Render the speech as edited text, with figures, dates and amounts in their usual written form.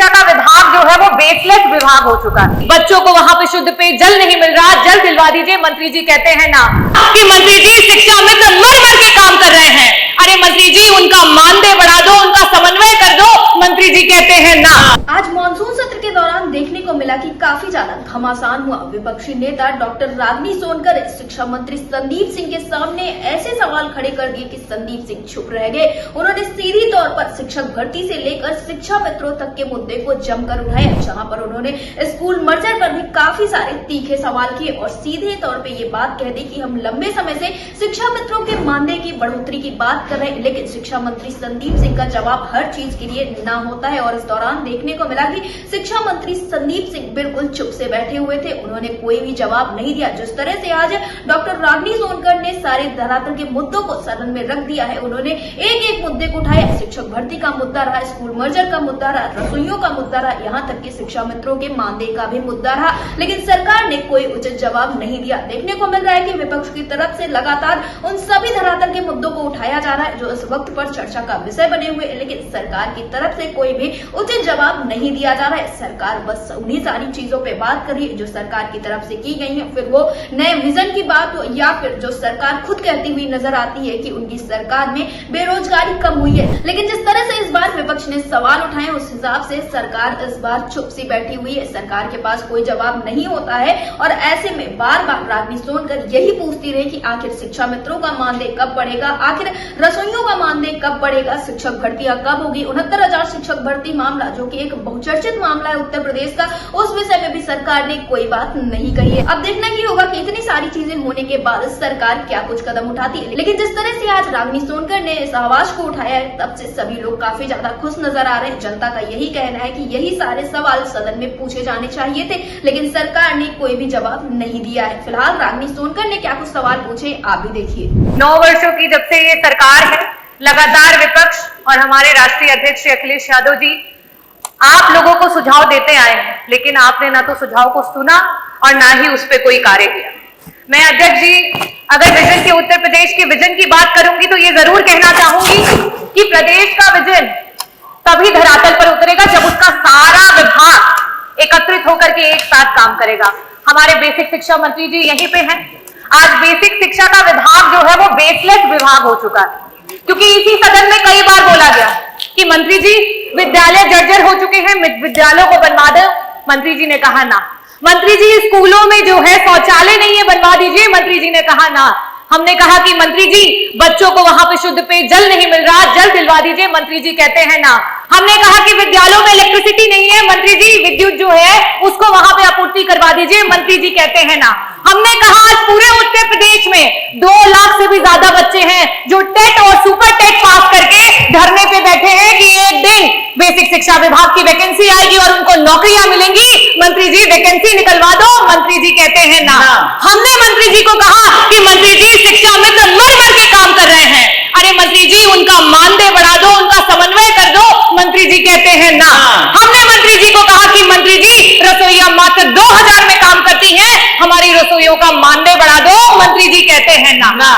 का विभाग जो है वो बेसलेस विभाग हो चुका है। बच्चों को वहां पे शुद्ध पेयजल नहीं मिल रहा, जल दिलवा दीजिए, मंत्री जी कहते हैं ना। कि मंत्री जी शिक्षा मित्र मर मर के काम कर रहे हैं। अरे मंत्री जी उनका मानदेय बढ़ा दो, उनका समन्वय कर दो, मंत्री जी कहते हैं ना। आज मानसून सत्र के दौरान देखने को मिला कि काफी ज्यादा घमासान हुआ। विपक्षी नेता डॉक्टर रागनी सोनकर ने शिक्षा मंत्री संदीप सिंह के सामने ऐसे सवाल खड़े कर दिए कि संदीप सिंह चुप रह गए। उन्होंने सीधी तौर पर शिक्षक भर्ती से लेकर शिक्षा मित्रों तक के मुद्दे को जमकर उठाया, जहां पर उन्होंने स्कूल मर्जर पर भी काफी सारे तीखे सवाल किए और सीधे तौर पर ये बात कह दी कि हम लंबे समय से शिक्षा मित्रों के मानदेय की बढ़ोतरी की बात कर रहे हैं, लेकिन शिक्षा मंत्री संदीप सिंह का जवाब हर चीज के लिए ना होता है। और इस दौरान देखने को मिला कि शिक्षा मंत्री संदीप सिंह बिल्कुल चुप से बैठे हुए थे, उन्होंने कोई भी जवाब नहीं दिया। जिस तरह से आज डॉक्टर रागनी सोनकर ने सारे धरातल के मुद्दों को सदन में रख दिया है, उन्होंने एक एक मुद्दे को उठाया। शिक्षक भर्ती का मुद्दा रहा, स्कूल मर्जर का मुद्दा रहा, रसोइयों का मुद्दा रहा, यहाँ तक कि शिक्षा मित्रों के मानदेय का भी मुद्दा रहा, लेकिन सरकार ने कोई उचित जवाब नहीं दिया। देखने को मिल रहा है कि विपक्ष की तरफ से लगातार उन सभी धरातल के मुद्दों को उठाया जा रहा है जो इस वक्त पर चर्चा का विषय बने हुए, लेकिन सरकार की तरफ से कोई भी उचित जवाब नहीं दिया जा रहा है। सरकार बस उन्हीं सारी चीजों पे बात कर रही है जो सरकार की तरफ से की गई है, फिर वो नए विजन की बात हो या फिर जो सरकार खुद कहती हुई नजर आती है कि उनकी सरकार में बेरोजगारी कम हुई है। लेकिन जिस तरह से इस बार विपक्ष ने सवाल उठाए उस हिसाब से सरकार इस बार चुप सी बैठी हुई है, सरकार के पास कोई जवाब नहीं होता है। और ऐसे में बार बार रागनी सोनकर यही पूछती रही कि आखिर शिक्षा मित्रों का मानदेय कब बढ़ेगा, आखिर रसोइयों का मानदेय कब बढ़ेगा, शिक्षक भर्तियां कब होगी। 69,000 शिक्षक भर्ती मामला जो कि एक बहुचर्चित मामला है उत्तर प्रदेश का, उस विषय में भी सरकार ने कोई बात नहीं कही है। अब देखना ही होगा कि इतनी सारी चीजें होने के बाद सरकार क्या कुछ कदम उठाती है। लेकिन जिस तरह से आज रागनी सोनकर ने इस आवाज को उठाया है, तब से सभी लोग काफी ज्यादा खुश नजर आ रहे हैं। जनता का यही कहना है कि यही सारे सवाल सदन में पूछे जाने चाहिए थे, लेकिन सरकार ने कोई भी जवाब नहीं दिया है। फिलहाल रागनी सोनकर ने क्या कुछ सवाल पूछे आप भी देखिए। 9 वर्षों की जब से ये सरकार है, लगातार विपक्ष और हमारे राष्ट्रीय अध्यक्ष अखिलेश यादव जी आप लोगों को सुझाव देते आए हैं, लेकिन आपने ना तो सुझाव को सुना और ना ही उस पर कोई कार्य किया। मैं अध्यक्ष जी अगर विजन के उत्तर प्रदेश के विजन की बात करूंगी तो ये जरूर कहना चाहूंगी कि प्रदेश का विजन तभी धरातल पर उतरेगा जब उसका सारा विभाग एकत्रित होकर के एक साथ काम करेगा। हमारे बेसिक शिक्षा मंत्री जी यहीं पे हैं। आज बेसिक शिक्षा का विभाग जो है वो बेसलेस विभाग हो चुका है, क्योंकि इसी सदन में कई बार बोला गया कि मंत्री जी विद्यालय जर्जर हो चुके हैं, विद्यालयों को बनवा दो। मंत्री जी ने कहा ना। मंत्री जी स्कूलों में जो है शौचालय नहीं है, बनवा दीजिए, मंत्री जी ने कहा ना। हमने कहा कि मंत्री जी बच्चों को वहां पे शुद्ध पेयजल नहीं मिल रहा, जल दिलवा दीजिए, मंत्री जी कहते हैं ना। हमने कहा कि विद्यालयों में इलेक्ट्रिसिटी नहीं है, मंत्री जी विद्युत जो है उसको वहां पे आपूर्ति करवा दीजिए, मंत्री जी कहते हैं ना। हमने कहा आज पूरे उत्तर प्रदेश में 2 लाख से भी ज्यादा बच्चे हैं जो टेट और सुपर टेट पास करके धरने पे बैठे हैं कि एक दिन बेसिक शिक्षा विभाग की वैकेंसी आएगी और उनको नौकरियां मिलेंगी, मंत्री जी वैकेंसी निकलवा दो, मंत्री जी कहते हैं ना। हमने मंत्री जी को कहा कि मंत्री जी शिक्षा मित्र मर मर के काम कर रहे हैं। अरे मंत्री जी उनका मानदेय बढ़ा दो, उनका समन्वय कर दो, मंत्री जी कहते हैं ना। हमने मंत्री जी को कहा कि मंत्री जी रसोइया मात्र 2000 में काम करती हैं, हमारी रसोइयों का मानदेय बढ़ा दो, मंत्री जी कहते हैं ना।